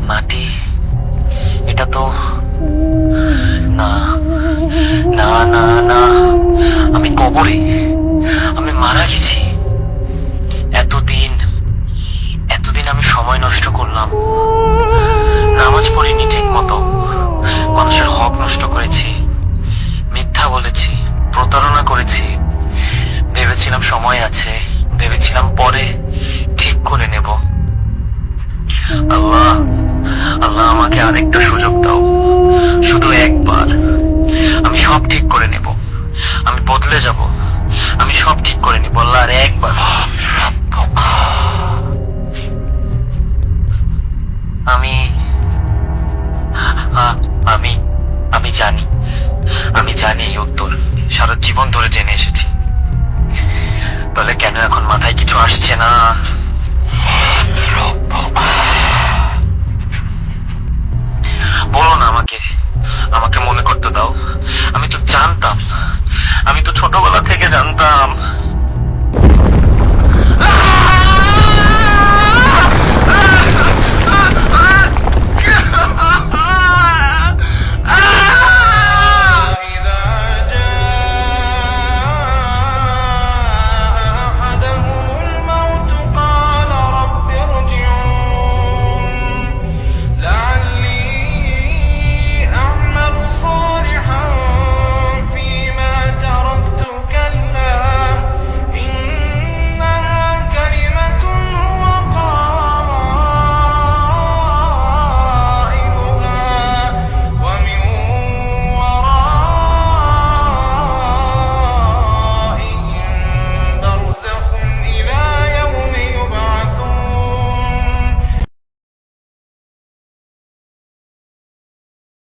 মাটি, এটা তো না, না না না, আমি কবরে, আমি মারা গেছি। এতদিন এতদিন আমি সময় নষ্ট করলাম, নামাজ পড়িনি ঠিক মতো, মানুষের হক নষ্ট করেছি, মিথ্যা বলেছি, প্রতারণা করেছি। ভেবেছিলাম সময় আছে, ভেবেছিলাম পরে ঠিক করে নেব। আল্লাহ, আল্লাহ আমাকে আরেকটা সুযোগ দাও, শুধু একবার। আমি সব ঠিক করে নেব, আমি বদলে যাব, আমি সব ঠিক করে নেব আল্লাহ, আর একবার। আমি আমি আমি জানি, আমি জানি এই উত্তর, সারা জীবন ধরে জেনে এসেছি। তাহলে কেন এখন মাথায় কিছু আসছে না?